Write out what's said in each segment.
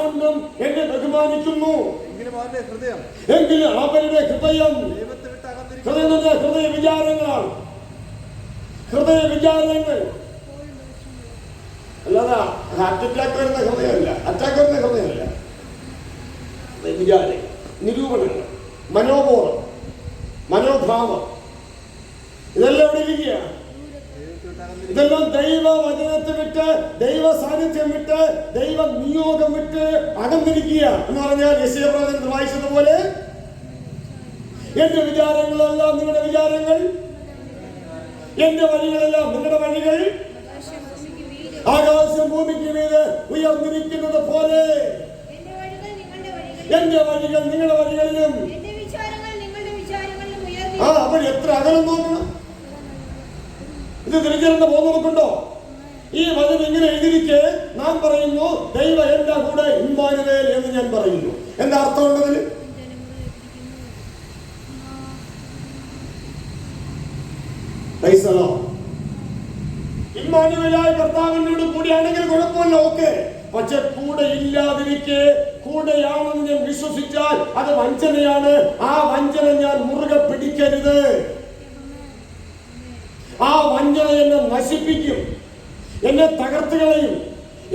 കാണണം, എന്നെ ബഹുമാനിക്കുന്നു. എങ്കിലും അവരുടെ ഹൃദയം ഹൃദയ വിചാരങ്ങളാണ്. ഹൃദയ വിചാരങ്ങൾ അല്ലാതെ ഹാർട്ട് അറ്റാക്ക് വരുന്ന ഹൃദയമല്ല, അറ്റാക്ക് വരുന്ന ഹൃദയമല്ല. വിചാരം, നിരൂപണങ്ങൾ, മനോബോധം, മനോഭാവം, ഇതെല്ലാം ഇവിടെ ഇരിക്കുകയാണ്. ഇതെല്ലാം ദൈവ വചനത്തെ വിട്ട്, ദൈവ സാന്നിധ്യം വിട്ട്, ദൈവ നിയോഗം വിട്ട് അകന്നിരിക്കുക എന്ന് പറഞ്ഞാൽ യെശയ്യാ പ്രവചനത്തിൽ വായിച്ചതുപോലെ എന്റെ വിചാരങ്ങളെല്ലാം നിങ്ങളുടെ വിചാരങ്ങൾ, എന്റെ വഴികളെല്ലാം നിങ്ങളുടെ വഴികൾ, ആകാശം ഭൂമിക്ക് മീതെ ഉയർന്നിരിക്കുന്നത് പോലെ എന്റെ വഴികൾ നിങ്ങളുടെ വഴികളിലും. അപ്പോൾ എത്ര അകലം നോക്കണം. ഇത് തിരിച്ചറിഞ്ഞ ബോധം നമുക്കുണ്ടോ? ഈ വചനം ഇങ്ങനെ എഴുതിയിരിക്കെ നാം പറയുന്നു ദൈവ എന്റെ കൂടെ ഇമ്മാനുവേൽ എന്ന് ഞാൻ പറയുന്നു. എന്താ അർത്ഥമുള്ളതിൽ? ഇമ്മാനുവേലായ കർത്താവിനോട് കൂടിയാണെങ്കിൽ കുഴപ്പമില്ല, ഓക്കെ. പക്ഷെ കൂടെ ഇല്ലാതിരിക്കെ കൂടെയാണെന്ന് ഞാൻ വിശ്വസിച്ചാൽ അത് വഞ്ചനയാണ്. ആ വഞ്ചന ഞാൻ മുറുകെ പിടിക്കരുത്. ആ വഞ്ചന എന്നെ നശിപ്പിക്കും, എന്നെ തകർത്ത് കളയും,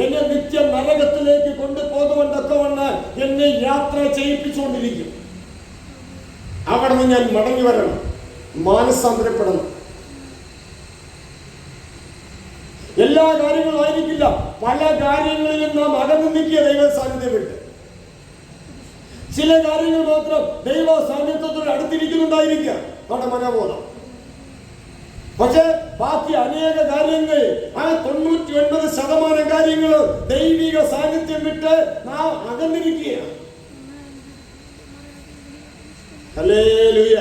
എന്നെ നിത്യ നരകത്തിലേക്ക് കൊണ്ടുപോകുമെന്നൊക്കെ എന്നെ യാത്ര ചെയ്യിപ്പിച്ചുകൊണ്ടിരിക്കും. അവിടെ നിന്ന് ഞാൻ മടങ്ങി വരണം, മാനസാന്തരപ്പെടണം. എല്ലാ കാര്യങ്ങളും ആയിരിക്കില്ല, പല കാര്യങ്ങളിലും നാം അകന്നു നിൽക്കിയ ദൈവ സാന്നിധ്യം വിട്ട്. ചില കാര്യങ്ങൾ മാത്രം ദൈവ സാന്നിധ്യത്തോട് അടുത്തിരിക്കുന്നുണ്ടായിരിക്കാം നമ്മുടെ മനോബോധം. പക്ഷെ ബാക്കി അനേക കാര്യങ്ങൾ, ആ 99% കാര്യങ്ങൾ ദൈവിക സാന്നിധ്യം വിട്ട് നാം അകന്നിരിക്കുകയാണ്. Hallelujah,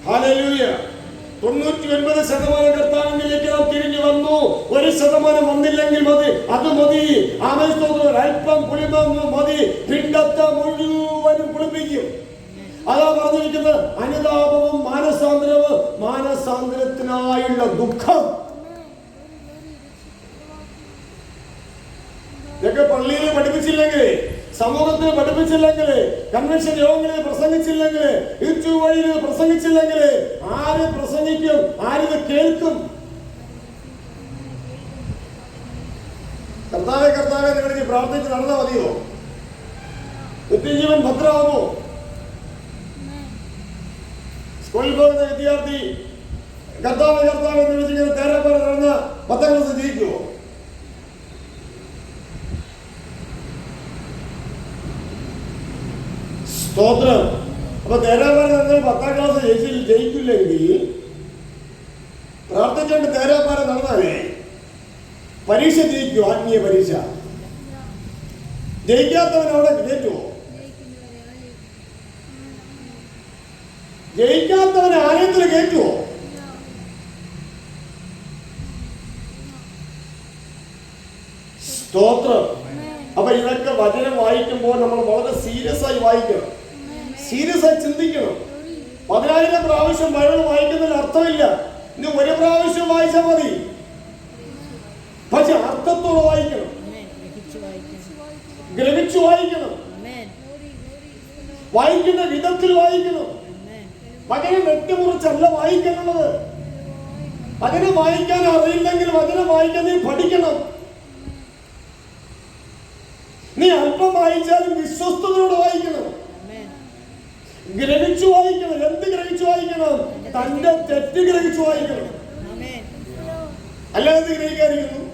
hallelujah. 99% കർത്താവിലേക്ക് നാം തിരിഞ്ഞു വന്നു. 1% വന്നില്ലെങ്കിൽ മതി, അത് മതി. അല്പം പുളിമം മതി, പിണ്ടത്തെ മുഴുവനും കുളിപ്പിക്കും. അതാ പറഞ്ഞിരിക്കുന്നത്, അനുതാപവും മാനസാന്തരവും, മാനസാന്തരത്തിനായുള്ള ദുഃഖം. ഇതൊക്കെ പള്ളിയിൽ പഠിപ്പിച്ചില്ലെങ്കിൽ, സമൂഹത്തിൽ പഠിപ്പിച്ചില്ലെങ്കിൽ, കൺവെൻഷൻ യോഗങ്ങളിൽ പ്രസംഗിച്ചില്ലെങ്കിൽ, യൂട്യൂബ് വഴിയിൽ പ്രസംഗിച്ചില്ലെങ്കിൽ ആര് പ്രസംഗിക്കും? ആരിത് കേൾക്കും? കർത്താവേ കർത്താവേ നിങ്ങൾ പ്രാർത്ഥിച്ച് നടന്നാൽ മതിയോ? നിത്യജീവൻ ഭദ്രമാകുമോ? സ്കൂളിൽ പോകുന്ന വിദ്യാർത്ഥി കർത്താവ് കർത്താവ് എന്ന് വിളിച്ചിങ്ങനെ തേരാപ്പാറ നടന്ന് 10ാം ക്ലാസ് ജയിക്കുമോ? സ്തോത്രം. അപ്പൊ തേരാപ്പാറ നടന്നാൽ 10ാം ക്ലാസ് ജയിക്കില്ലെങ്കിൽ പ്രാർത്ഥിച്ചുകൊണ്ട് തേരാപ്പാറ നടന്നാലേ പരീക്ഷ ജയിക്കുമോ? ആത്മീയ പരീക്ഷ ജയിക്കാത്തവൻ അവിടെ ജയിക്കുമോ? ജയിക്കാത്തവനെ ആലയത്തിൽ കയറ്റുമോ? സ്തോത്രം. അപ്പൊ ഇതൊക്കെ വചനം വായിക്കുമ്പോൾ നമ്മൾ വളരെ സീരിയസ് ആയി വായിക്കണം, സീരിയസ് ആയി ചിന്തിക്കണം. 10,000 പ്രാവശ്യം ബൈബിൾ വായിക്കുന്നതിന് അർത്ഥമില്ല. ഇനി ഒരു പ്രാവശ്യം വായിച്ചാൽ മതി, പക്ഷെ അർത്ഥത്തോടെ വായിക്കണം, ഗ്രഹിച്ചു വായിക്കണം, വായിക്കുന്ന വിധത്തിൽ വായിക്കണം. വചനം വെട്ടിമുറിച്ചല്ല വായിക്കാനുള്ളത്. വചനം വായിക്കാൻ അറിയില്ലെങ്കിൽ വചനം വായിക്കാൻ നീ പഠിക്കണം. നീ അല്പം വായിച്ചാലും വിശ്വസ്തയോടെ വായിക്കണം, ഗ്രഹിച്ചു വായിക്കണം. എന്ത് ഗ്രഹിച്ചു വായിക്കണം? തന്റെ തെറ്റ് ഗ്രഹിച്ചു വായിക്കണം. അല്ലാതെ ഗ്രഹിക്കാതിരിക്കുന്നു.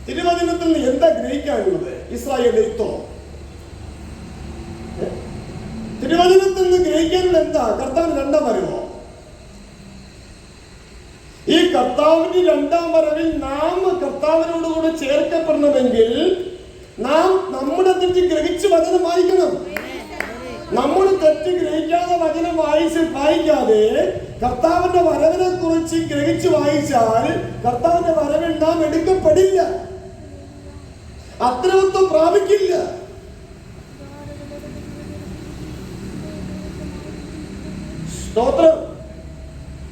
തിരുവചനത്തിൽ നിന്ന് എന്താ ഗ്രഹിക്കാനുള്ളത്? ഇസ്രായേൽ യുദ്ധോ? തിരുവചനത്തിൽ നിന്ന് ഗ്രഹിക്കാനുള്ള എന്താ? കർത്താവിന് 2ാം വരവോ? ഈ കർത്താവിന്റെ 2ാം വരവിൽ നാം കർത്താവിനോടുകൂടെ ചേർക്കപ്പെടണമെങ്കിൽ നാം നമ്മുടെ തെറ്റ് ഗ്രഹിച്ച് വചനം വായിക്കണം. നമ്മുടെ തെറ്റ് ഗ്രഹിക്കാതെ വചനം വായിക്കാതെ കർത്താവിന്റെ വരവിനെ കുറിച്ച് ഗ്രഹിച്ച് വായിച്ചാൽ കർത്താവിന്റെ വരവിൽ നാം എടുക്കപ്പെടില്ല, അത്രവത്വം പ്രാപിക്കില്ല. സ്തോത്രം.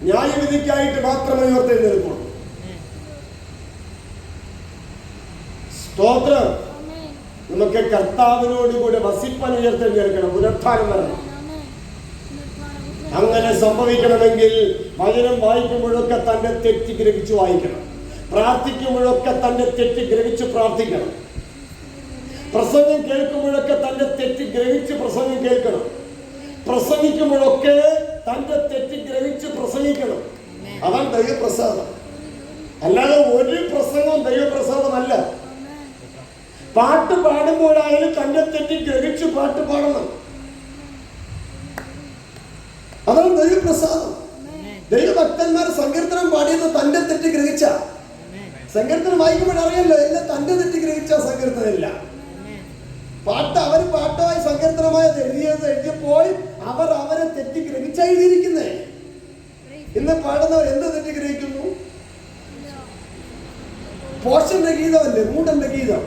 ന്യായവിധിക്കായിട്ട് മാത്രമേ ഉയർത്തെഴുന്നേൽക്കുള്ളൂ. സ്തോത്രം. നമുക്ക് കർത്താവിനോട് കൂടെ വസിപ്പാൻ ഉയർത്തെഴുന്നേൽക്കണം, പുനരുത്ഥാനം വരണം. അങ്ങനെ സംഭവിക്കണമെങ്കിൽ വചനം വായിക്കുമ്പോഴൊക്കെ തന്റെ തെറ്റ് ഗ്രഹിച്ചു വായിക്കണം, പ്രാർത്ഥിക്കുമ്പോഴൊക്കെ തന്റെ തെറ്റ് ഗ്രഹിച്ച് പ്രാർത്ഥിക്കണം, പ്രസംഗം കേൾക്കുമ്പോഴൊക്കെ തന്റെ തെറ്റ് ഗ്രഹിച്ച് പ്രസംഗം കേൾക്കണം, പ്രസംഗിക്കുമ്പോഴൊക്കെ തന്റെ തെറ്റ് ഗ്രഹിച്ച് പ്രസംഗിക്കണം. അതാണ് ദൈവപ്രസാദം. അല്ലാതെ ഒരു പ്രസംഗവും ദൈവപ്രസാദമല്ല. പാട്ട് പാടുമ്പോഴായാലും തന്റെ തെറ്റ് ഗ്രഹിച്ച് പാട്ട് പാടണം. അതാണ് ദൈവപ്രസാദം. ദൈവഭക്തന്മാർ സങ്കീർത്തനം പാടിയത് തന്റെ തെറ്റ് ഗ്രഹിച്ച. സങ്കീർത്തനം വായിക്കുമ്പോഴറിയല്ലോ എല്ലാം തന്റെ തെറ്റ് ഗ്രഹിച്ച സങ്കീർത്തനമില്ല. പാട്ട് അവർ പാട്ടമായി സങ്കീർത്തനമായി എഴുതിയപ്പോൾ അവരെ തെറ്റി ഗ്രഹിച്ചാ എഴുതിയിരിക്കുന്നേ. ഇന്ന് പാടുന്നവർ എന്ത് തെറ്റി ഗ്രഹിക്കുന്നു? പോഷന്റെ ഗീതമല്ലേ, മൂടന്റെ ഗീതം.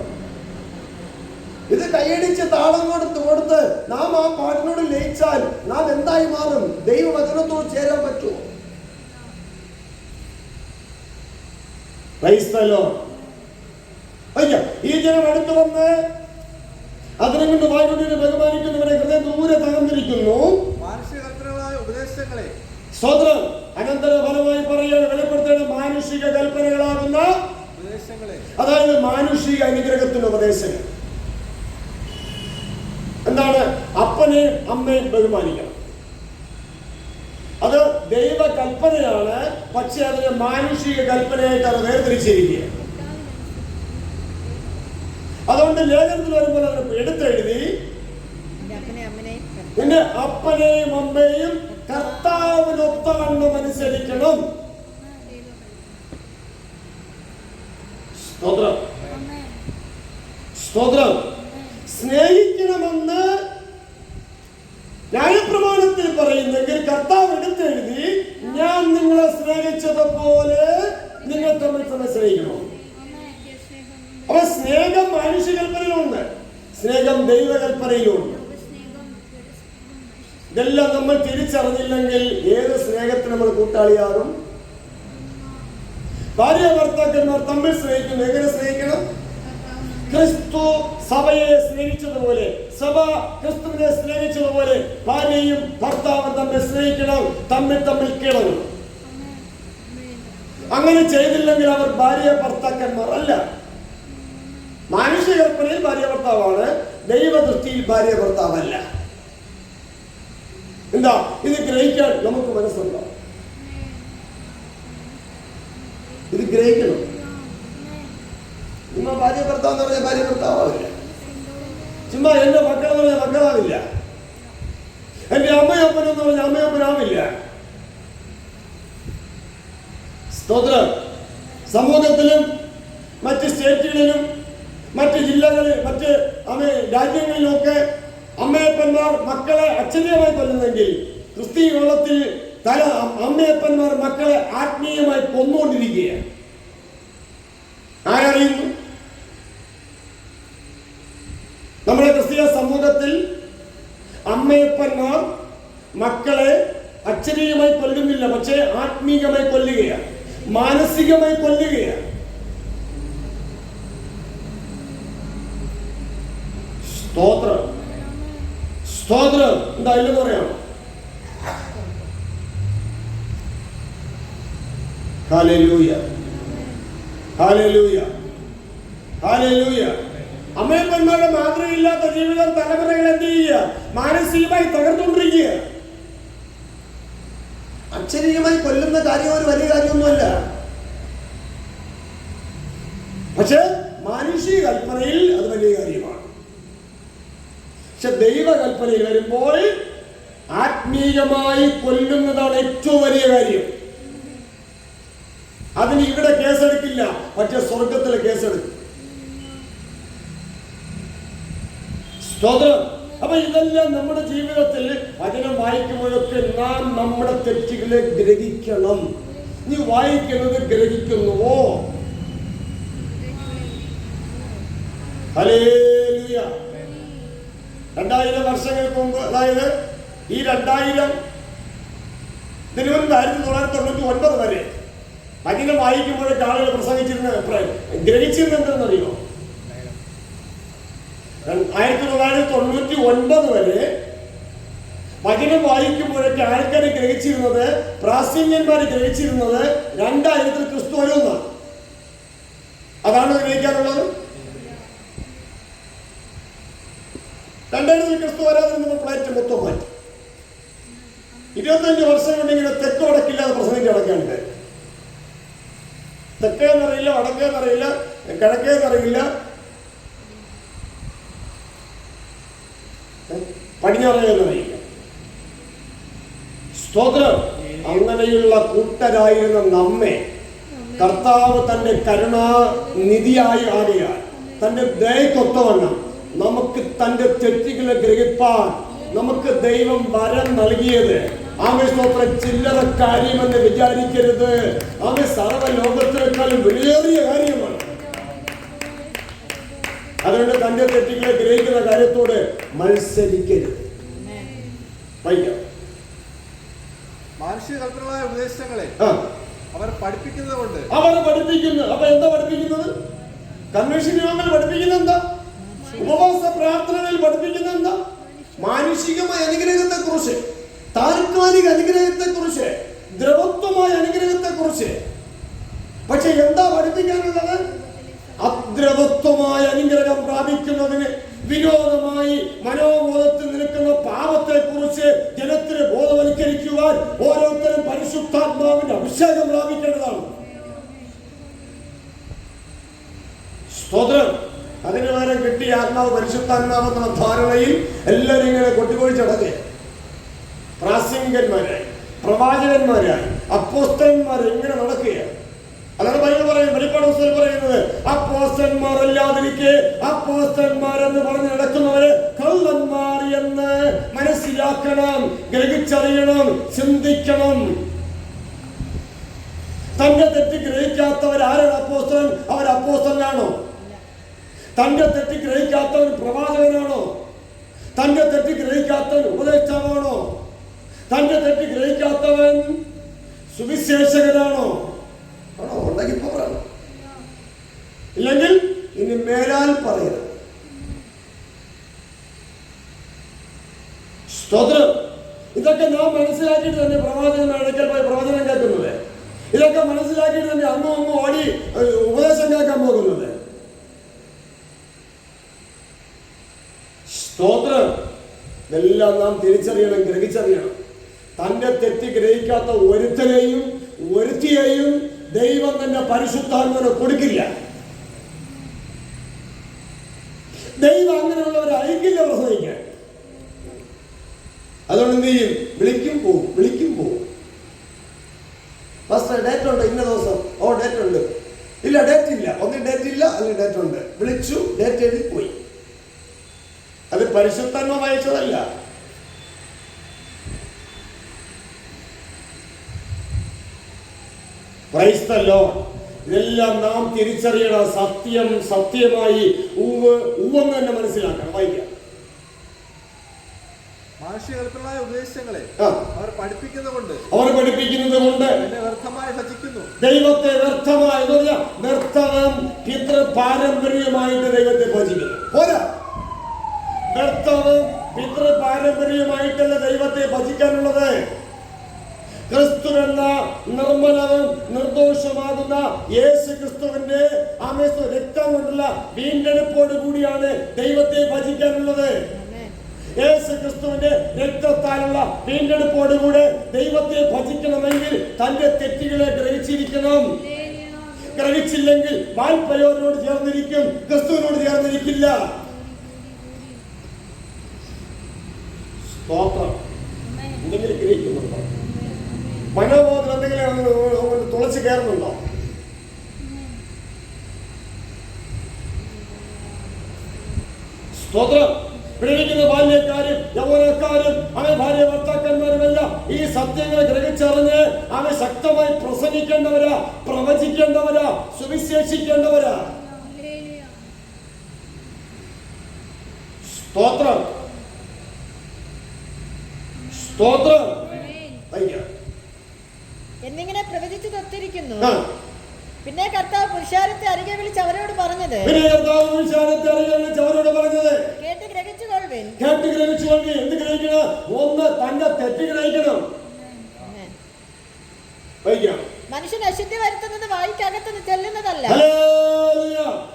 ഇത് കൈയടിച്ച് താളം കൊടുത്ത് നാം ആ പാട്ടിനോട് ലയിച്ചാൽ നാം എന്തായി മാറും? ദൈവവചനത്തോട് ചേരാൻ പറ്റുമോ? ഈ ജനം അടുത്തു വന്ന് അതിനെ കൊണ്ട് വായുവിനെ ബഹുമാനിക്കുന്നവരെ ഹൃദയം ദൂരെ തകർന്നിരിക്കുന്നു. സ്വതന്ത്രം അനന്തര ഫലമായി പറയുകയാണ്, വെളിപ്പെടുത്തേണ്ട മാനുഷിക കൽപ്പനകളാകുന്ന, അതായത് മാനുഷിക അനുഗ്രഹത്തിന്റെ ഉപദേശങ്ങൾ. എന്താണ്? അപ്പനെയും അമ്മയും ബഹുമാനിക്കണം. അത് ദൈവ കൽപ്പനയാണ്, പക്ഷെ അതിനെ മാനുഷിക കൽപ്പനയായിട്ട് അത് വേർതിരിച്ചിരിക്കുക. അതുകൊണ്ട് ലേഖനത്തിൽ വരുമ്പോൾ അതിനെ എടുത്തെഴുതി, നിന്റെ അപ്പനെയും അമ്മയും കർത്താവിനൊത്തവണ്ണം അനുസരിക്കണം. സ്തോത്രം, സ്തോത്രം. സ്നേഹിക്കണമെന്ന് ന്യായപ്രമാണത്തിൽ പറയുന്നെങ്കിൽ കർത്താവ് എടുത്തെഴുതി, ഞാൻ നിങ്ങളെ സ്നേഹിച്ചതുപോലെ നിങ്ങൾ തമ്മിൽ തന്നെ സ്നേഹിക്കണം. അപ്പൊ സ്നേഹം മനുഷ്യകൽപ്പനയിലുണ്ട്, സ്നേഹം ദൈവകൽപ്പനയിലുണ്ട്. ഇതെല്ലാം നമ്മൾ തിരിച്ചറിഞ്ഞില്ലെങ്കിൽ ഏത് സ്നേഹത്തിന് നമ്മൾ കൂട്ടാളിയാകും? ഭാര്യ ഭർത്താക്കന്മാർ തമ്മിൽ സ്നേഹിക്കുന്നു. എങ്ങനെ സ്നേഹിക്കണം? ക്രിസ്തു സഭയെ സ്നേഹിച്ചതുപോലെ, സഭ ക്രിസ്തുവിനെ സ്നേഹിച്ചതുപോലെ ഭാര്യയും ഭർത്താവും തമ്മിൽ സ്നേഹിക്കണം, തമ്മിൽ കീഴണം. അങ്ങനെ ചെയ്തില്ലെങ്കിൽ അവർ ഭാര്യ ഭർത്താക്കന്മാർ അല്ല. മാനുഷിക കൽപ്പനയിൽ ഭാര്യ ഭർത്താവാണ്, ദൈവദൃഷ്ടിയിൽ ഭാര്യ ഭർത്താവല്ല. എന്താ ഇത് ഗ്രഹിക്കാൻ നമുക്ക് മനസ്സുണ്ടോ? ഇത് ഗ്രഹിക്കണം. ചുമ്മാ ഭാര്യ ഭർത്താവ് എന്ന് പറഞ്ഞാൽ ഭാര്യ ഭർത്താവില്ല, ചുമ്മാ എന്റെ മക്കളെന്ന് പറഞ്ഞാൽ മക്കളാവില്ല, എന്റെ അമ്മയപ്പനെന്ന് പറഞ്ഞാൽ അമ്മയപ്പനാവില്ല. സ്തോത്രം. സമൂഹത്തിലും മറ്റ് സ്റ്റേറ്റുകളിലും മറ്റ് ജില്ലകളിൽ മറ്റ് രാജ്യങ്ങളിലുമൊക്കെ അമ്മയപ്പന്മാർ മക്കളെ അക്ഷരീയമായി കൊല്ലുന്നെങ്കിൽ ക്രിസ്തീയ വെള്ളത്തിൽ അമ്മയപ്പന്മാർ മക്കളെ ആത്മീയമായി കൊന്നുകൊണ്ടിരിക്കുകയാണ്. ആരറിയുന്നു? നമ്മുടെ ക്രിസ്തീയ സമൂഹത്തിൽ അമ്മയപ്പന്മാർ മക്കളെ അക്ഷരീയമായി കൊല്ലുന്നില്ല, പക്ഷേ ആത്മീയമായി കൊല്ലുകയാണ്, മാനസികമായി കൊല്ലുകയാണ്. സ്തോത്രം, സ്തോത്രം. എന്താ ഇല്ലെന്ന് പറയാം? ഹല്ലേലൂയ, ഹല്ലേലൂയ, ഹല്ലേലൂയ. അമ്മയപ്പന്മാരുടെ മാതൃകയില്ലാത്ത ജീവിതം തലമുറകൾ എന്ത് ചെയ്യുക? മാനസികമായി തകർത്തുകൊണ്ടിരിക്കുക. അക്ഷരീയമായി കൊല്ലുന്ന കാര്യം ഒരു വലിയ കാര്യമൊന്നുമല്ല, പക്ഷെ മാനുഷിക കൽപ്പനയിൽ അത് വലിയ കാര്യമാണ്. പക്ഷെ ദൈവകൽപ്പനയിൽ വരുമ്പോൾ ആത്മീയമായി കൊല്ലുന്നതാണ് ഏറ്റവും വലിയ കാര്യം. അതിന് ഇവിടെ കേസെടുക്കില്ല, പക്ഷെ സ്വർഗത്തിലെ കേസെടുക്കും. സ്തോത്രം. അപ്പൊ ഇതെല്ലാം നമ്മുടെ ജീവിതത്തിൽ വചനം വായിക്കുമ്പോഴൊക്കെ നാം നമ്മുടെ തെറ്റുകളെ ഗ്രഹിക്കണം. നീ വായിക്കുന്നത് ഗ്രഹിക്കുന്നുവോ? ഹല്ലേലൂയ. 2000 വർഷങ്ങൾക്ക് മുമ്പ്, അതായത് ഈ 2000 ഇതിനു മുൻപ് 1999 വരെ വചനം വായിക്കുമ്പോഴൊക്കെ ആളുകൾ പ്രസംഗിച്ചിരുന്ന ഗ്രഹിച്ചിരുന്ന എന്താണെന്നറിയോ? 1999 വരെ വചനം വായിക്കുമ്പോഴൊക്കെ ആൾക്കാർ ഗ്രഹിച്ചിരുന്നത്, പ്രാസംഗികന്മാർ ഗ്രഹിച്ചിരുന്നത് 2000 ക്രിസ്തു വരുമെന്നാണ്. അതാണ് ഗ്രഹിക്കാനുള്ളത്. 2000 ക്രിസ്തു വരാതെ നമ്മൾ പ്ലേറ്റ് മൊത്തം മാറ്റി. 25 വർഷം കൊണ്ട് ഇങ്ങനെ തെക്ക് വടക്കില്ലാതെ പ്രസംഗിച്ച് നടക്കാനുണ്ട്. തെക്കേന്നറിയില്ല, വടക്കേന്നറിയില്ല, കിഴക്കേന്നറിയില്ല, പടിഞ്ഞാറേന്നറിയില്ല. സ്തോത്രം. അങ്ങനെയുള്ള കൂട്ടരായിരുന്ന നമ്മെ കർത്താവ് തന്റെ കരുണാനിധിയായി ആകിയാൽ തന്റെ ദയക്കൊത്തവണ്ണം നമുക്ക് തന്റെ തെറ്റുകളെ ഗ്രഹിപ്പാൻ നമുക്ക് ദൈവം വരം നൽകിയത് ആമേ സ്തോത്രം ചില്ലറ കാര്യമെന്ന് വിചാരിക്കരുത്. ആമേ സർവ്വ ലോകത്തിനേക്കാളും വിലയേറിയ കാര്യമാണ്. അതുകൊണ്ട് തന്റെ തെറ്റുകളെ ഗ്രഹിക്കുന്ന കാര്യത്തോട് മത്സരിക്കരുത്. വായിക്കാം. മാനുഷികൽപ്പനകളായ ഉപദേശങ്ങളെ അവർ പഠിപ്പിക്കുന്നത് കൊണ്ട് അവർ പഠിപ്പിക്കുന്നു. അപ്പൊ എന്താ പഠിപ്പിക്കുന്നത്? കൺവെൻഷൻ യോഗങ്ങൾ പഠിപ്പിക്കുന്ന എന്താ? ഉപവാസ പ്രാർത്ഥനകളിൽ പഠിപ്പിക്കുന്ന എന്താ? മാനുഷികമായ അനുഗ്രഹത്തെ കുറിച്ച്, താൽക്കാലിക അനുഗ്രഹത്തെ കുറിച്ച്, ദ്രവത്വമായ അനുഗ്രഹത്തെ കുറിച്ച്. പക്ഷെ എന്താ പഠിപ്പിക്കാനുള്ളത്? അദ്രവത്വമായ അനുഗ്രഹം പ്രാപിക്കുന്നതിന് വിരോധമായി മനോബോധത്തിൽ നിൽക്കുന്ന പാപത്തെ കുറിച്ച് ജനത്തിന് ബോധവൽക്കരിക്കുവാൻ ഓരോരുത്തരും പരിശുദ്ധാത്മാവിന്റെ അഭിഷേകം പ്രാപിക്കേണ്ടതാണ്. സ്തോത്രം. അതിന് പകരം കിട്ടിയ ആത്മാവ് പരിശുദ്ധാത്മാവെന്ന ധാരണയിൽ എല്ലാവരും ഇങ്ങനെ കൊട്ടിക്കൊഴിച്ചടക്കെ പ്രാസംഗികന്മാരായി, പ്രവാചകന്മാരായി, അപ്പോസ്തലന്മാരെ ഇങ്ങനെ നടക്കുകയാണ്. അതാണ് ബൈബിൾ പറയുന്നത്. വെളിപ്പാട് പുസ്തകത്തിൽ പറയുന്നത് അപ്പോസ്തലന്മാർ അല്ലാതിരിക്കെ അപ്പോസ്തലന്മാരെന്ന് പറഞ്ഞ് നടക്കുന്നവരെ കള്ളന്മാർ എന്ന് മനസ്സിലാക്കണം, ഗ്രഹിച്ചറിയണം, ചിന്തിക്കണം. തന്റെ തെറ്റ് ഗ്രഹിക്കാത്തവർ ആരാണ് അപ്പോസ്തലൻ? അവർ അപ്പോസ്തലനാണോ? തന്റെ തെറ്റ് ഗ്രഹിക്കാത്തവൻ പ്രവാചകനാണോ? തന്റെ തെറ്റ് ഗ്രഹിക്കാത്തവൻ ഉപദേഷ്ടാവാണോ? തന്റെ തെറ്റ് ഗ്രഹിക്കാത്തവൻ സുവിശേഷകനാണോ? ആണോ? ഉണ്ടെങ്കിൽ ഇപ്പൊ പറയണം, ഇല്ലെങ്കിൽ ഇനി മേലാൽ പറയരുത്. സ്തോത്രം. ഇതൊക്കെ നാം മനസ്സിലാക്കിയിട്ട് തന്നെ പ്രവാചകൻ ഇടയ്ക്കൽ പോയി പ്രവചനം കേൾക്കുന്നത്. ഇതൊക്കെ മനസ്സിലാക്കിയിട്ട് തന്നെ അങ്ങും ഓടി ഉപദേശം കേൾക്കാൻ പോകുന്നത്. സ്തോത്രം. ഇതെല്ലാം നാം തിരിച്ചറിയണം, ഗ്രഹിച്ചറിയണം. തന്റെ തെറ്റ് ഗ്രഹിക്കാത്ത ഒരുത്തനെയും ഒരുത്തിയെയും ദൈവം തന്നെ പരിശുദ്ധാത്മാവിനെ കൊടുക്കില്ല. ദൈവം അങ്ങനെയുള്ളവരെ അയക്കില്ല പ്രസംഗിക്കാൻ. അതുകൊണ്ട് എന്ത് ചെയ്യും? വിളിക്കും പോവും, വിളിക്കും പോവും. ഫസ്റ്റ് ഡേറ്റ് ഉണ്ട്, ഇന്ന ദിവസം. ഓ ഡേറ്റ് ഉണ്ട്. ഇല്ല ഡേറ്റ് ഇല്ല. ഒന്നും ഡേറ്റ് ഇല്ല, അല്ലെങ്കിൽ ഡേറ്റ് ഉണ്ട്. വിളിച്ചു, ഡേറ്റ് എഴുതി പോയി. അത് പരിശുദ്ധാത്മാവ് അയച്ചതല്ല. Praise the Lord. ഇതെല്ലാം നാം തിരിച്ചറിയണം. സത്യം സത്യമായി ഉവ്വെന്ന് തന്നെ മനസ്സിലാക്കണം. വായിക്കാം. മാനുഷികൽപ്പനകളായ ഉപദേശങ്ങളെ അവർ പഠിപ്പിക്കുന്നത് കൊണ്ട് എന്നെ വ്യർത്ഥമായി ഭജിക്കുന്നു. ദൈവത്തെ വ്യർത്ഥമായി വ്യർത്ഥവും പിതൃ പാരമ്പര്യമായിട്ട് ദൈവത്തെ ഭജിക്കുന്നു. പോരാ, വ്യർത്ഥവും പിതൃ പാരമ്പര്യമായിട്ടല്ല ദൈവത്തെ ഭജിക്കാനുള്ളത്. ക്രിസ്തുവെന്ന നിർമ്മലവും നിർദോഷമാകുന്ന യേശു ക്രിസ്തുവിന്റെ രക്തം കൊണ്ടുള്ള വീണ്ടെടുപ്പോട് കൂടിയാണ് ദൈവത്തെ ഭജിക്കാനുള്ളത്. യേശു ക്രിസ്തുവിന്റെ രക്തത്താലുള്ള വീണ്ടെടുപ്പോടുകൂടെ ദൈവത്തെ ഭജിക്കണമെങ്കിൽ തന്റെ തെറ്റുകളെ ഗ്രഹിച്ചിരിക്കണം. ഗ്രഹിച്ചില്ലെങ്കിൽ വാൽപ്പയോരോട് ചേർന്നിരിക്കും, ക്രിസ്തുവിനോട് ചേർന്നിരിക്കില്ല. എന്തെങ്കിലും ഗ്രഹിക്കുന്നുണ്ടോ? മനോബോധം എന്തെങ്കിലും തുളച്ച് കയറുന്നുണ്ടോ? സ്തോത്രം. പ്രിയക്കുന്ന ബാല്യക്കാരും യൗവനക്കാരും അവൻ ഭാര്യ ഭർത്താക്കന്മാരുമെല്ലാം ഈ സത്യങ്ങളെ ഗ്രഹിച്ചറിഞ്ഞ് അവൻ ശക്തമായി പ്രസംഗിക്കേണ്ടവരാ, പ്രവചിക്കേണ്ടവരാ, സുവിശേഷിക്കേണ്ടവരാ. സ്തോത്രം. സ്തോത്രം. എന്നിങ്ങനെ പ്രവചിച്ചു തത്തിരിക്കുന്നു. പിന്നെ കർത്താവ് പുരുഷാരത്തെ അരികെ വിളിച്ച് അവരോട് പറഞ്ഞത്, കേട്ട് ഗ്രഹിച്ചുകൊണ്ട് എന്ത് ഗ്രഹിക്കണം? ഒന്ന് തന്നെ തെറ്റ് ഗ്രഹിക്കണം. വൈകാം. മനുഷ്യൻ അശുദ്ധി വരുത്തുന്നത് വായിക്കകത്ത് ചെല്ലുന്നതല്ല.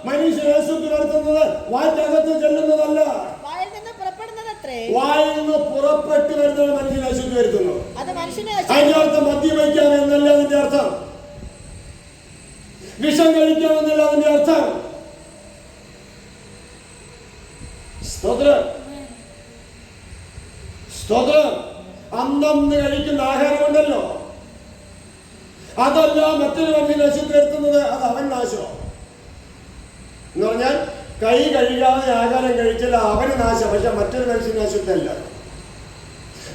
മനുഷ്യൻ അശുദ്ധി വരുത്തുന്നത് വായിക്കകത്ത് ചെല്ലുന്നതല്ല, വായിൽ നിന്ന് പുറപ്പെടുന്നത് അത്രേ. വായിൽ നിന്ന് പുറപ്പെട്ട് വരുന്നത് മനുഷ്യൻ അശുദ്ധി വരുത്തുന്നു. അത് മനുഷ്യനെ അതിന്റെ അർത്ഥം മദ്യപിക്കാം എന്നല്ല അതിന്റെ അർത്ഥം. വിഷം കഴിക്കാം എന്നല്ല അതിന്റെ അർത്ഥം. സ്തോത്രം, സ്തോത്രം. അന്നന്ന് കഴിക്കുന്ന ആഹാരമുണ്ടല്ലോ, അതല്ല മറ്റൊരു മനുഷ്യൻ അശുദ്ധി വരുത്തുന്നത്. അത് അവൻ നാശം എന്ന് പറഞ്ഞാൽ കൈ കഴുകാതെ ആഹാരം കഴിച്ചാൽ അവന് നാശം, പക്ഷെ മറ്റൊരു മനുഷ്യന് അശുദ്ധമല്ല.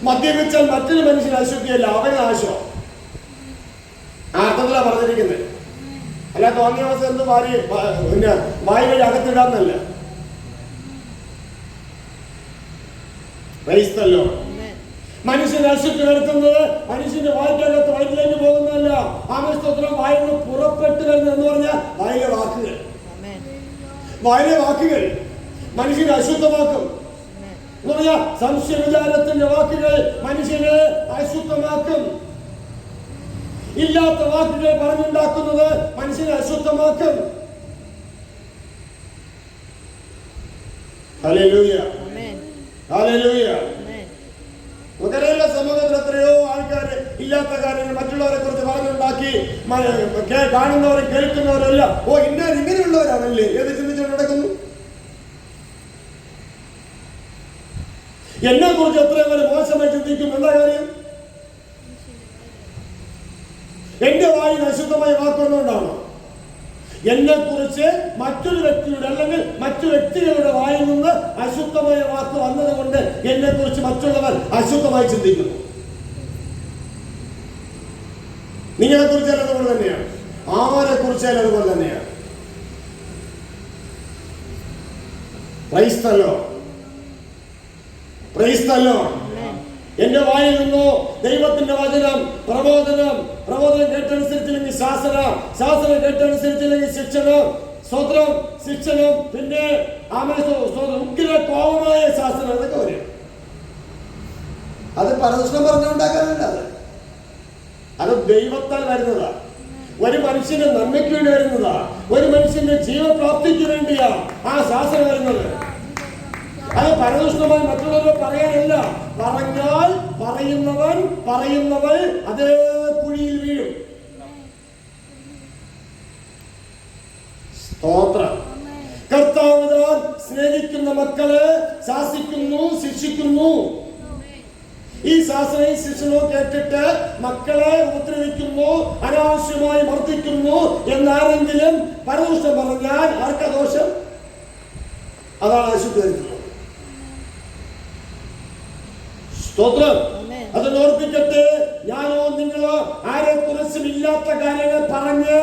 മദ്യപിച്ചാൽ മറ്റൊരു മനുഷ്യന് അശുദ്ധിയല്ല, അവന് നാശം. ആ അർത്ഥത്തിലാണ് പറഞ്ഞിരിക്കുന്നത്. അല്ല തോന്നിയ അവസ്ഥ എന്ത് പിന്നെ വായി വഴി അകത്തിടാന്നല്ല. ക്രൈസ്തല്ലോ, മനുഷ്യൻ അശുദ്ധി വരുത്തുന്നത് മനുഷ്യന്റെ വായിക്കകത്ത് വയറ്റിലേക്ക് പോകുന്നതല്ല. ആമസ്തോത്രം. വായിൽ നിന്ന് പുറപ്പെട്ടു വരുന്നത് എന്ന് പറഞ്ഞാൽ വായിലെ വാക്കുകൾ, വായിലെ വാക്കുകൾ മനുഷ്യനെ അശുദ്ധമാക്കും എന്ന് പറഞ്ഞാൽ സംശയ വിചാരത്തിന്റെ വാക്കുകൾ മനുഷ്യനെ അശുദ്ധമാക്കും. ഇല്ലാത്ത വാക്കുകൾ പറഞ്ഞുണ്ടാക്കുന്നത് മനുഷ്യനെ അശുദ്ധമാക്കും. Hallelujah, hallelujah. നമുക്കറിയാലോ, സമൂഹത്തിൽ എത്രയോ ആൾക്കാര് ഇല്ലാത്ത കാര്യങ്ങൾ മറ്റുള്ളവരെ കുറിച്ച് പറഞ്ഞുണ്ടാക്കി കാണുന്നവരും കേൾക്കുന്നവരല്ല ഓ ഇന്നാർ ഇങ്ങനെയുള്ളവരാണല്ലേ ഏത് ചിന്തിച്ചുകൊണ്ട് നടക്കുന്നു. എന്നെ കുറിച്ച് എത്രയും വരെ മോശമായി ചിന്തിക്കും. എന്താ കാര്യം? എന്റെ വായിൽ അശുദ്ധമായ വാക്കുകൊണ്ടാണോ? എന്നെ കുറിച്ച് മറ്റൊരു വ്യക്തിയുടെ അല്ലെങ്കിൽ മറ്റു വ്യക്തികളുടെ വായിൽ നിന്ന് അശുദ്ധമായ വാക്ക് വന്നതുകൊണ്ട് എന്നെ കുറിച്ച് മറ്റുള്ളവർ അശുദ്ധമായി ചിന്തിക്കുന്നു. നിങ്ങളെ കുറിച്ചാൽ അതുപോലെ തന്നെയാണ്, ആരെ കുറിച്ചാൽ അതുപോലെ തന്നെയാണ്. Praise the Lord, praise the Lord. എന്റെ വായിൽ നിന്നോ ദൈവത്തിന്റെ വചനം, പ്രബോധനം കേട്ടനുസരിച്ചില്ലെങ്കിൽ ശാസനം കേട്ടനുസരിച്ചില്ലെങ്കിൽ ശിക്ഷണം, സ്വത്രം ശിക്ഷണം, പിന്നെ ഉഗ്ര കോപമായ ശാസനം, എന്നൊക്കെ വരും. അത് പരദൂഷണം പറഞ്ഞുണ്ടാക്കാനല്ല, അത് ദൈവത്താൽ വരുന്നതാ. ഒരു മനുഷ്യന്റെ നന്മയ്ക്ക് വേണ്ടി വരുന്നതാ. ഒരു മനുഷ്യന്റെ ജീവപ്രാപ്തിക്ക് വേണ്ടിയാ ആ ശാസനം വരുന്നത്. അത് പരദൂഷണമായി മറ്റുള്ളവരെ പറയാനല്ല. പറഞ്ഞാൽ പറയുന്നവൻ അതേ കുഴിയിൽ വീഴും. സ്തോത്രം. കർത്താവ് താൻ സ്നേഹിക്കുന്ന മക്കളെ ശാസിക്കുന്നു, ശിക്ഷിക്കുന്നു. ഈ ശാസനയും ശിക്ഷണവും കേട്ടിട്ട് മക്കളെ ഉപദ്രവിക്കുന്നു, അനാവശ്യമായി മർദ്ദിക്കുന്നു എന്നാരെങ്കിലും പരദൂഷണം പറഞ്ഞാൽ ആർക്കാ ദോഷം? അതാണ് അശുദ്ധി വരുത്തുന്നത്. സ്തോത്രം. അത് ഓർപ്പിക്കട്ടെ, ഞാനോ നിങ്ങളോ ആരെ കുറിച്ചും ഇല്ലാത്ത കാര്യങ്ങൾ പറഞ്ഞ്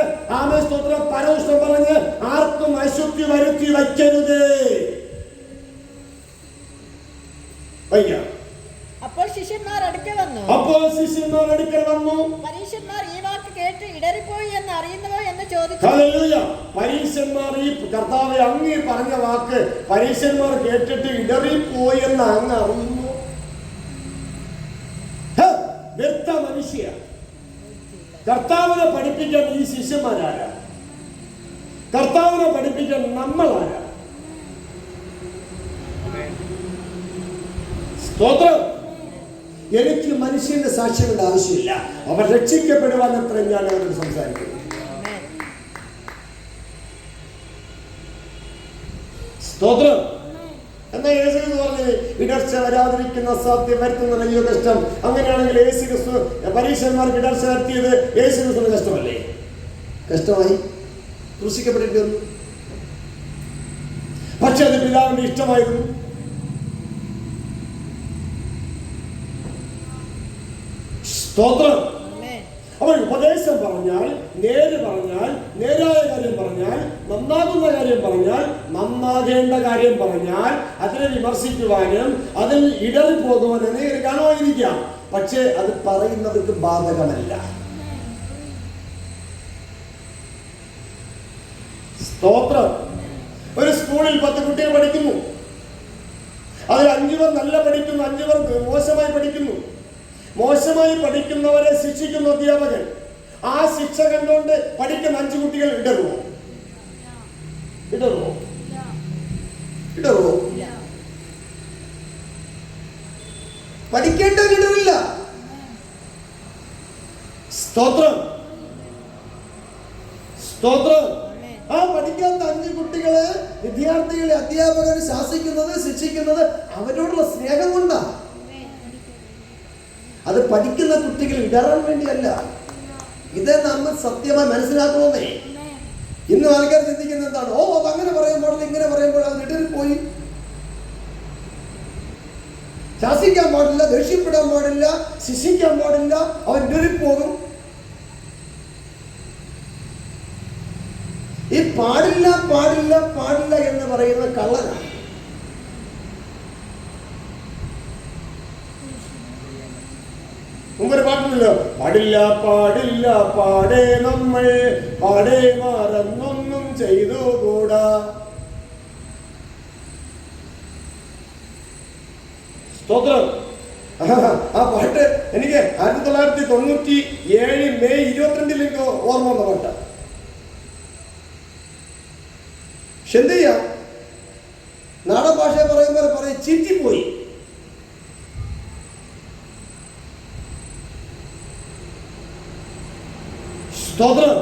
സ്തോത്രം പരദൂഷണം പറഞ്ഞ് ആർക്കും അശുദ്ധി വരുത്തി വയ്ക്കരുത്. അപ്പോൾ ശിഷ്യന്മാർ അടുക്കൽ വന്നു. പരീശന്മാർ ഈ വാക്ക് കേട്ട് ഇടറിപ്പോയി എന്ന് അറിയുന്നവോ എന്ന് ചോദിച്ചു. പരീശന്മാർ ഈ കർത്താവെ അങ്ങ് പറഞ്ഞ വാക്ക് പരീശന്മാർ കേട്ടിട്ട് ഇടറിപ്പോയി എന്ന് അങ്ങ് അറിയുന്നു. വ്യർത്ഥ മനുഷ്യ. കർത്താവിനെ പഠിപ്പിക്കാൻ ഈ ശിഷ്യന്മാരാരാ? കർത്താവിനെ പഠിപ്പിക്കാൻ നമ്മളാരാ? സ്തോത്രം. എനിക്ക് മനുഷ്യന്റെ സാക്ഷ്യങ്ങളുടെ ആവശ്യമില്ല. അവർ രക്ഷിക്കപ്പെടുവാൻ അത്ര ഞാൻ അവരോട് സംസാരിക്കുന്നു. സ്തോത്രം. എന്നാൽ യേശു പറഞ്ഞത് ഇടർച്ച വരാതിരിക്കുന്ന അസാധ്യം വരുത്തുന്ന അയ്യോ കഷ്ടം. അങ്ങനെയാണെങ്കിൽ യേശു ക്രിസ്തു പരീക്ഷന്മാർക്ക് ഇടർച്ച വരുത്തിയത് യേശു ക്രിസ്തുവിന് കഷ്ടമല്ലേ? കഷ്ടമായി, ക്രൂശിക്കപ്പെടേണ്ടി വന്നു. പക്ഷെ അത് പിതാവിന്റെ ഇഷ്ടമായിരുന്നു. സ്തോത്രം. അവൻ ഉപദേശം പറഞ്ഞാൽ, നേര് പറഞ്ഞാൽ, നേരായ കാര്യം പറഞ്ഞാൽ, നന്നാകുന്ന കാര്യം പറഞ്ഞാൽ, നന്നാകേണ്ട കാര്യം പറഞ്ഞാൽ അതിനെ വിമർശിക്കുവാനും അതിൽ ഇടറിപ്പോകുവാൻ അനേകം കാണുമായിരിക്കാം. പക്ഷേ അത് പറയുന്നവർക്ക് ബാധകമല്ല. സ്തോത്രം. ഒരു സ്കൂളിൽ 10 കുട്ടികൾ പഠിക്കുന്നു. അതിൽ 5 പേർ നല്ല പഠിക്കുന്നു, 5 പേർ മോശമായി പഠിക്കുന്നു. മോശമായി പഠിക്കുന്നവരെ ശിക്ഷിക്കുന്ന അധ്യാപകൻ ആ ശിക്ഷ കണ്ടുകൊണ്ട് പഠിക്കുന്ന 5 കുട്ടികൾ ഇടറുമോ? പഠിക്കേണ്ടവരിടറില്ല. സ്തോത്രം. ആ പഠിക്കാത്ത 5 കുട്ടികളെ വിദ്യാർത്ഥികളെ അധ്യാപകർ ശാസിക്കുന്നത്, ശിക്ഷിക്കുന്നത് അവരോടുള്ള സ്നേഹം കൊണ്ടാണ്. അത് പഠിക്കുന്ന കുട്ടികൾ ഇടറാൻ വേണ്ടിയല്ല. ഇത് നമ്മൾ സത്യമായി മനസ്സിലാക്കണമെന്നേ. ഇന്ന് ആൾക്കാർ ചിന്തിക്കുന്നത് എന്താണ്? ഓ, അത് അങ്ങനെ പറയുമ്പോൾ ഇങ്ങനെ പറയുമ്പോൾ അത് ഇടറിൽ പോയി. ശാസിക്കാൻ പാടില്ല, ദേഷ്യപ്പെടാൻ പാടില്ല, ശിക്ഷിക്കാൻ പാടില്ല, അവൻ ഇടറിൽ പോകും. ഈ പാടില്ല പാടില്ല പാടില്ല എന്ന് പറയുന്ന കള്ളനാണ്. മുമ്പൊരു പാട്ടുണ്ടല്ലോ, പാടില്ല പാടില്ല പാടേ നമ്മൾ പാടേ മറന്നൊന്നും ചെയ്തുകൂടാ. സ്തോത്രം. ആ പാട്ട് എനിക്ക് 1997 മെയ് 22 ഓർമ്മ വന്ന പാട്ട്. എന്ത് ചെയ്യാം? നാടൻ ഭാഷയെ പറയുമ്പോൾ പറയും ചീറ്റിപ്പോയി. സ്തോത്രം.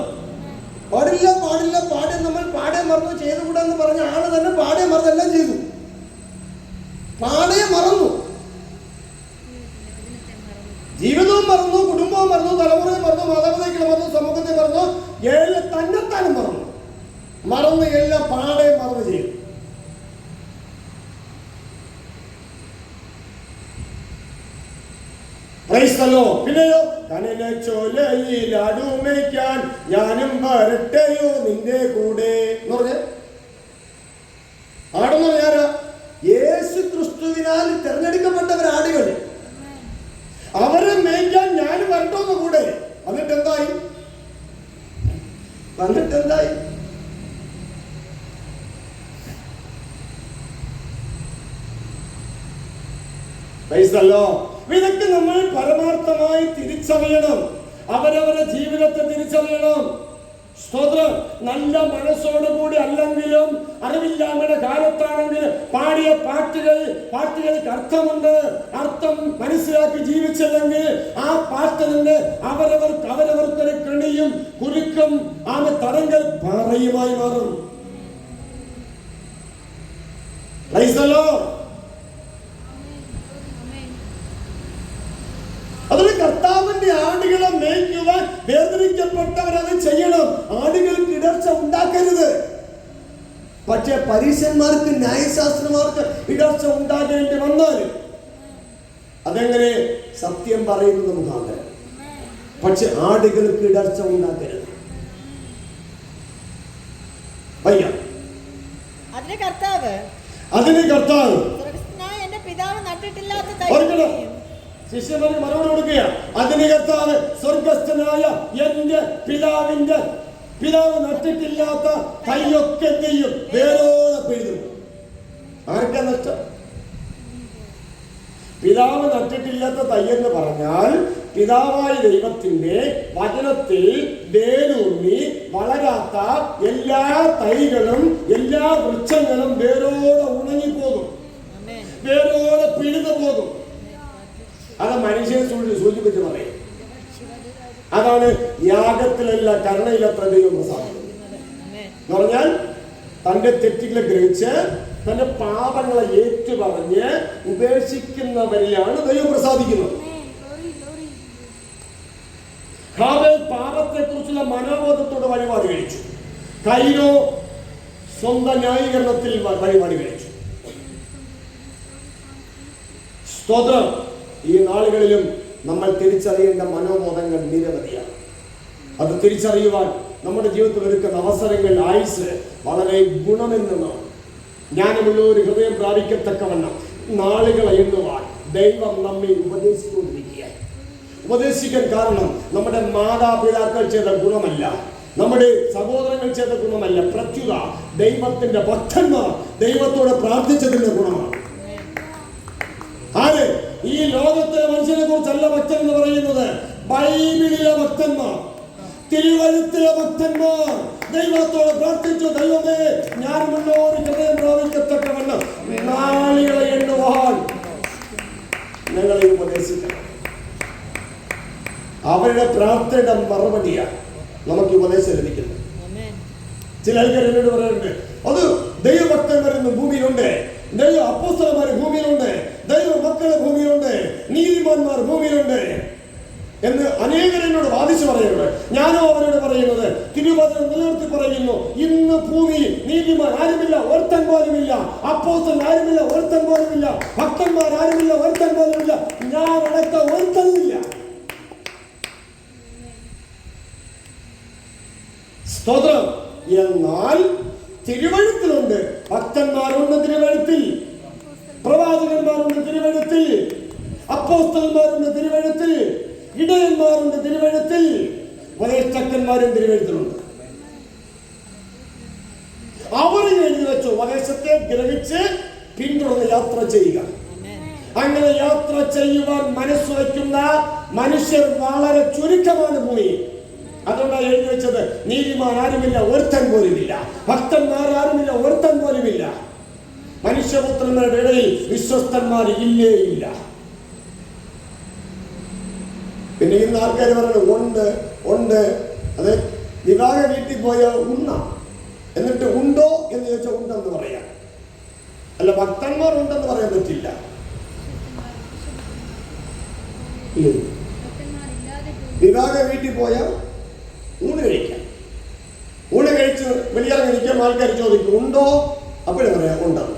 പാടില്ല പാടില്ല പാടെ നമ്മൾ പാടെ മറന്നു ചെയ്തുകൂടാന്ന് പറഞ്ഞ ആള് തന്നെ പാടെ മറന്നെല്ലാം ചെയ്തു. പാടെ മറന്നു, ജീവിതവും മറന്നു, കുടുംബവും മറന്നു, തലമുറയും മറന്നു, മാതാപിതാക്കളെ മറന്നു, സമൂഹത്തെ മറന്നു, തന്നെത്താനും മറന്നു. മറന്ന് എല്ലാം പാടെ മറന്നു ചെയ്തു. പിന്നെയോ കനലെ ചോലയിൽ അടുമയ്ക്കാൻ ഞാനും വരട്ടെയോ നിന്റെ കൂടെ എന്ന് പറഞ്ഞ ആടെന്ന് പറഞ്ഞാരാ? യേശു ക്രിസ്തുവിനാൽ തിരഞ്ഞെടുക്കപ്പെട്ടവർ ആടുകൾ. അവരെ മേയ്ക്കാൻ ഞാനും വരട്ടോന്ന് കൂടെ. എന്നിട്ടെന്തായി? ഇതൊക്കെ നമ്മൾ പരമാർത്ഥമായി തിരിച്ചറിയണം. അവരവരുടെ ജീവിതത്തെ തിരിച്ചറിയണം. സ്തോത്രം. നല്ല മനസ്സോടുകൂടി അല്ലെങ്കിലും അറിവില്ലായ്മയുടെ കാലത്താണെങ്കിൽ പാടിയ പാട്ടുകൾക്ക് അർത്ഥമുണ്ട്. അർത്ഥം മനസ്സിലാക്കി ജീവിച്ചില്ലെങ്കിൽ ആ പാട്ടിന് അവരവർക്കൊരു കെണിയും കുരുക്കും തടങ്കൽ പാറയുമായി മാറും. അതിന് കർത്താവിന്റെ ആടുകളെ മേയ്ക്കുവാൻ വേദനിക്കപ്പെട്ടവരത് ചെയ്യണം. ആടുകൾക്ക് ഇടർച്ച ഉണ്ടാക്കരുത്. പക്ഷെ പരീശന്മാർക്ക് ന്യായശാസ്ത്രമാർക്ക് ഇടർച്ച ഉണ്ടാകേണ്ടി വന്നാൽ അതെങ്ങനെ? സത്യം പറയുന്നത് മുഖാന്തരം. പക്ഷെ ആടുകൾക്ക് ഇടർച്ച ഉണ്ടാക്കരുത്. അതിന് കർത്താവ് എന്റെ പിതാവ് നട്ടിട്ടില്ലാത്ത ശിഷ്യന്മാർക്ക് മറുപടി കൊടുക്കുക. അതിന് കർത്താവ് സ്വർഗസ്ഥനായ എന്റെ പിതാവ് നട്ടിട്ടില്ലാത്ത തൈയൊക്കെ എന്ത് ചെയ്യും? വേരോടെ പിഴുതും. ആർക്കാ നഷ്ടം? പിതാവ് നട്ടിട്ടില്ലാത്ത തൈ എന്ന് പറഞ്ഞാൽ പിതാവായ ദൈവത്തിന്റെ വചനത്തിൽ വേരൂന്നി വളരാത്ത എല്ലാ തൈകളും എല്ലാ വൃക്ഷങ്ങളും വേരോടെ ഉണങ്ങിപ്പോകും, വേരോടെ പിഴുതു പോകും. അത് മനുഷ്യനെ സൂചിപ്പിച്ച് പറയും. അതാണ് യാഗത്തിലല്ല കരുണയിലത്ര ദൈവം പ്രസാദിക്കുന്നത് എന്ന് പറഞ്ഞാൽ തന്റെ തെറ്റുകളെ ഗ്രഹിച്ച് തന്റെ പാപങ്ങളെ ഏറ്റുപറഞ്ഞ് ഉപേക്ഷിക്കുന്നവരെയാണ് ദൈവം പ്രസാദിക്കുന്നത്. ഹാബേൽ പാപത്തെ കുറിച്ചുള്ള മനോബോധത്തോടെ വഴിപാട് കഴിച്ചു. കൈനോ സ്വന്തം ന്യായീകരണത്തിൽ വഴിപാട് കഴിച്ചു. സ്തോത്രം. ഈ നാളുകളിലും നമ്മൾ തിരിച്ചറിയേണ്ട മനോബോധങ്ങൾ നിരവധിയാണ്. അത് തിരിച്ചറിയുവാൻ നമ്മുടെ ജീവിതത്തിൽ ഒരുക്കുന്ന അവസരങ്ങൾ, ആയുസ് വളരെ ഗുണമെന്നതാണ്. ജ്ഞാനമുള്ള ഒരു ഹൃദയം പ്രാപിക്കത്തക്കവണ്ണം നാളുകളെ എണ്ണുവാൻ ദൈവം നമ്മെ ഉപദേശിച്ചുകൊണ്ടിരിക്കുകയാണ്. ഉപദേശിക്കാൻ കാരണം നമ്മുടെ മാതാപിതാക്കൾ ചെയ്ത ഗുണമല്ല, നമ്മുടെ സഹോദരങ്ങൾ ചെയ്ത ഗുണമല്ല, പ്രത്യുത ദൈവത്തിന്റെ ഭക്തന്മാർ ദൈവത്തോട് പ്രാർത്ഥിച്ചതിന്റെ ഗുണമാണ്. ലോകത്തിലെ മനുഷ്യനെ കുറിച്ചല്ല ഭക്തൻ എന്ന് പറയുന്നത്. ബൈബിളിലെ ഭക്തന്മാർ, തിരുവഴുത്തിലെ ഭക്തന്മാർ ദൈവത്തോട് പ്രാർത്ഥിച്ചു, ദൈവമേ ഞാൻ മുന്നോട്ട് ഹൃദയം പ്രാപിക്കത്തക്കവണ്ണം നാളുകളെ എണ്ണുവാൻ ഞങ്ങളെ ഉപദേശിക്കണം. അവരുടെ പ്രാർത്ഥനയുടെ മറുപടിയാണ് നമുക്ക് ഉപദേശം ലഭിക്കുന്നത്. ചില ആൾക്കാർ എന്നോട് പറയാറുണ്ട്, അത് ദൈവഭക്തന്മാർ ഇന്ന് ഭൂമിയിലുണ്ട്, ദൈവ അപ്പോസ്തലന്മാർ ഭൂമിയിലുണ്ട്, ദൈവ മക്കളെ ഭൂമിയിലുണ്ട്, നീതിമാന്മാർ ഭൂമിയിലുണ്ട് എന്ന് അനേകർ എന്നോട് വാദിച്ചു പറയുന്നത്. ഞാനോ അവരോട് പറയുന്നത്, തിരുവചനം നിലനിർത്തി പറയുന്നു, ഇന്ന് ഭൂമിയിൽ നീതിമാൻ ആരുമില്ല, ഒരുത്തൻ പോലുമില്ല, അപ്പോസ്തലൻ ആരുമില്ല, ഒരുത്തൻ പോലുമില്ല, ഭക്തന്മാർ ആരുമില്ല, ഒരുത്തൻ പോലുമില്ല, ഞാൻ അടക്ക ഒരുത്തനുമില്ല. സ്തോത്രം. എന്നാൽ തിരുവഴുത്തിലുണ്ട്, ഭക്തന്മാരുണ്ട് തിരുവഴുത്തിൽ, പ്രവാചകന്മാരുണ്ട് തിരുവഴുത്തിൽ, അപ്പോസ്തലന്മാരുണ്ട് തിരുവഴുത്തിൽ, ഇടയന്മാരുണ്ട് തിരുവഴുത്തിൽ, ഉപദേഷ്ടാക്കന്മാരും തിരുവഴുത്തിലുണ്ട്. അവർ എഴുതി വെച്ചു, ഉപദേശത്തെ ഗ്രഹിച്ച് പിന്തുടർന്ന് യാത്ര ചെയ്യുക. അങ്ങനെ യാത്ര ചെയ്യുവാൻ മനസ്സ് വയ്ക്കുന്ന മനുഷ്യർ വളരെ ചുരുക്കമാണ് ഭൂമിയിൽ. അതുകൊണ്ടാണ് എഴുതി വെച്ചത്, നീതിമാൻ ആരുമില്ല, ഒരുത്തൻ പോലുമില്ല, ഭക്തന്മാർ ആരുമില്ല, ഒരുത്തൻ പോലുമില്ല, മനുഷ്യപുത്രന്മാരുടെ ഇടയിൽ വിശ്വസ്തന്മാർ ഇല്ലേ ഇല്ല. പിന്നെ ഇന്ന് ആൾക്കാർ പറയുന്നത് ഉണ്ട് ഉണ്ട്, അത് വിവാഹ വീട്ടിൽ പോയാൽ ഉണ്ണാം, എന്നിട്ട് ഉണ്ടോ എന്ന് ചോദിച്ചാൽ ഉണ്ടെന്ന് പറയാം, അല്ല ഭക്തന്മാർ ഉണ്ടെന്ന് പറയാൻ പറ്റില്ല. വിവാഹ വീട്ടിൽ പോയാൽ ഊണ് കഴിക്കാം, ഊണ് കഴിച്ച് വെളിയിറങ്ങി നിൽക്കാൻ ആൾക്കാർ ചോദിക്കും ഉണ്ടോ, അപ്പോഴേ പറയാം ഉണ്ടെന്ന്.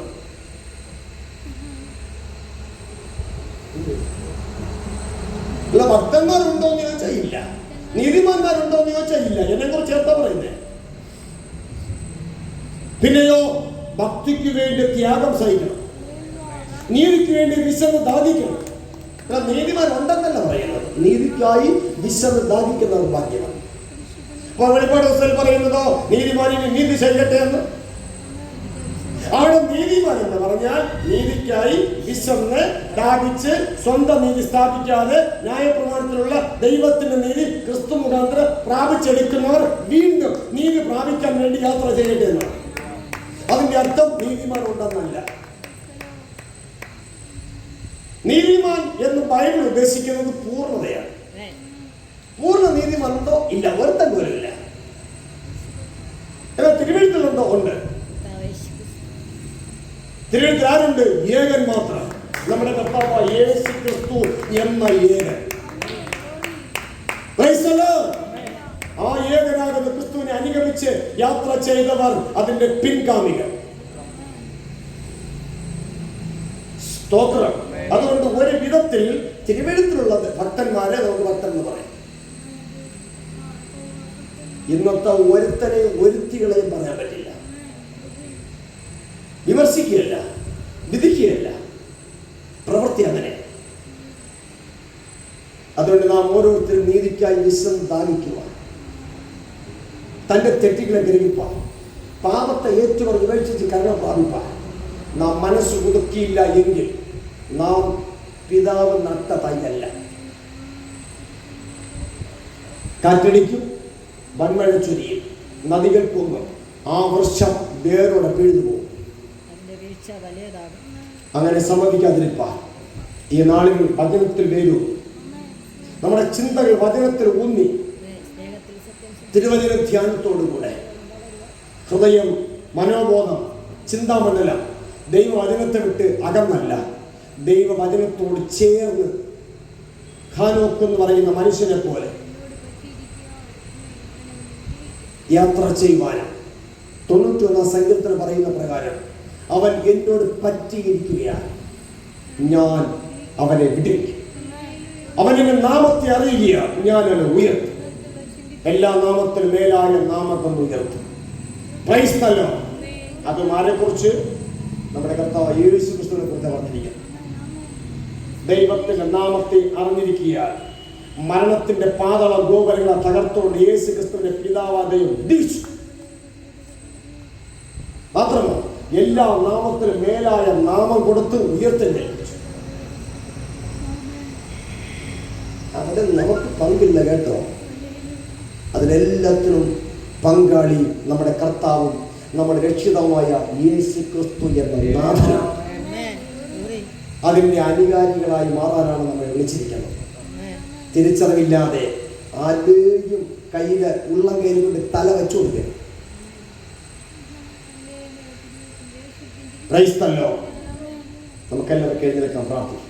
അല്ല ഭക്തന്മാരുണ്ടോ എന്ന് ചോദിച്ചാൽ ഇല്ല, നീതിമാന്മാരുണ്ടോ എന്ന് ചോദിച്ചാൽ ഇല്ല. എന്നെ കുറിച്ച് ചേർത്താ പറയുന്നേ. പിന്നെയോ ഭക്തിക്ക് വേണ്ടി ത്യാഗം സഹിക്കണം, നീതിക്ക് വേണ്ടി വിശന്ന് ദാഹിക്കണം. നീതിമാൻ ഉണ്ടെന്നല്ല പറയുന്നത്, നീതിക്കായി വിശന്ന് ദാഹിക്കുന്നവർ ഭാഗ്യമാണ്. അപ്പൊ വെളിപ്പാട് ദിവസത്തിൽ പറയുന്നതോ നീതിമാനിന് നീതി ചെയ്യട്ടെ എന്ന്. അവിടെ നീതിമാൻ എന്ന് പറഞ്ഞാൽ നീതിക്കായി വിശന്ന് ദാഹിച്ച് സ്വന്തം നീതി സ്ഥാപിക്കാതെ ന്യായപ്രമാണത്തിലുള്ള ദൈവത്തിന്റെ നീതി ക്രിസ്തു മുഖാന്തരം പ്രാപിച്ചെടുക്കുന്നവർ വീണ്ടും നീതി പ്രാപിക്കാൻ വേണ്ടി യാത്ര ചെയ്യട്ടെ എന്നാണ്. അതിന്റെ അർത്ഥം നീതിമാൻ ഉണ്ടെന്നല്ല. നീതിമാൻ എന്ന് ബൈബിൾ ഉദ്ദേശിക്കുന്നത് പൂർണ്ണതയാണ്. പൂർണ്ണ നീതിമാൻ ഉണ്ടോ? ഇല്ല, ഒരുത്തൻ പോലുമില്ല. എന്നാൽ തിരുവഴുത്തിലുണ്ടോ? ഉണ്ട്. തിരുവഴുത്തിൽ ആരുണ്ട്? ഏകൻ മാത്രം, നമ്മുടെ കർത്താവായ യേശു ക്രിസ്തു എന്ന ഏകൻ. ആ ഏകനാകുന്ന ക്രിസ്തുവിനെ അനുഗമിച്ച് യാത്ര ചെയ്തവർ അതിന്റെ പിൻഗാമികൾ. സ്തോത്രം. അതുകൊണ്ട് ഒരു വിധത്തിൽ തിരുവഴുത്തിലുള്ള ഭക്തന്മാരെ നമുക്ക് ഭക്തൻ എന്ന് പറയും. ഇന്നത്തെ ഒരുത്തനെയും ഒരുത്തികളെയും പറയാൻ പറ്റില്ല, വിമർശിക്കുകയല്ല, വിധിക്കുകയല്ല, പ്രവൃത്തി അങ്ങനെ. അതുകൊണ്ട് നാം ഓരോരുത്തരും നീതിക്കായി വിശന്ന് ദാഹിക്കുക, തന്റെ തെറ്റുകളെ ഗ്രഹിപ്പാൻ, പാപത്തെ ഏറ്റുപറഞ്ഞ് ഉപേക്ഷിച്ച് കരുണ പ്രാപിപ്പാൻ നാം മനസ്സ് പുതുക്കിയില്ല എങ്കിൽ നാം പിതാവ് നട്ട തൈയല്ല. കാറ്റടിക്കും, വൻമഴ ചൊരിയും, നദികൾ പൊങ്ങും, ആ വൃക്ഷം വേരോടെ പിഴുതു പോകും. അങ്ങനെ സമ്മതിക്കാതിരിപ്പാൻ ഈ നാളുകൾ വചനത്തിൽ വരൂ. നമ്മുടെ ചിന്തകൾ വചനത്തിൽ ഊന്നി തിരുവചന ധ്യാനത്തോടുകൂടെ ഹൃദയം, മനോബോധം, ചിന്താമണ്ഡലം ദൈവവചനത്തെ വിട്ട് അകന്നല്ല, ദൈവവചനത്തോട് ചേർന്ന് ഖാനോക്ക് എന്ന് പറയുന്ന മനുഷ്യനെ പോലെ യാത്ര ചെയ്യുവാനും 91 സങ്കീർത്തനം പറയുന്ന പ്രകാരം അവൻ എന്നോട് പറ്റിയിരിക്കുകയാണ്, ഞാൻ അവനെ വിടുവിക്കും. അവനെ നാമത്തെ അറിയുകയാണ്, ഞാൻ അവനെ ഉയർത്തും. എല്ലാ നാമത്തിനും മേലായ നാമകം ഉയർത്തും. Praise the Lord. അതും ആരെക്കുറിച്ച്? നമ്മുടെ കർത്താവ് യേശു ക്രിസ്തുവിനെ കുറിച്ച് പറഞ്ഞിരിക്കുന്നു. ദൈവത്തിന്റെ നാമത്തെ അറിഞ്ഞിരിക്കുകയാൽ മരണത്തിന്റെ പാതാള ഗോപുരങ്ങളെ തകർത്തുകൊണ്ട് യേശു ക്രിസ്തുവിന്റെ പിതാവാദയും വിധിച്ചു. മാത്രമോ എല്ലാ നാമത്തിനും മേലായ നാമം കൊടുത്ത് ഉയർത്തേണ്ടി. അതിൽ നമുക്ക് പങ്കില്ല കേട്ടോ. അതിലെല്ലാത്തിനും പങ്കാളി നമ്മുടെ കർത്താവും നമ്മുടെ രക്ഷിതാവുമായ യേശു ക്രിസ്തു എന്ന നാഥൻ. അതിൻ്റെ അനുകാരികളായി മാറാനാണ് നമ്മൾ വിളിച്ചിരിക്കുന്നത്. തിരിച്ചറിവില്ലാതെ ആരെയും കയ്യില് ഉള്ളം കയ്യിൽ കൊണ്ട് തല വെച്ചു കൊടുക്കുക. നമുക്കെല്ലാവർക്കും എഴുന്നേൽക്കാം, പ്രാർത്ഥിക്കാം.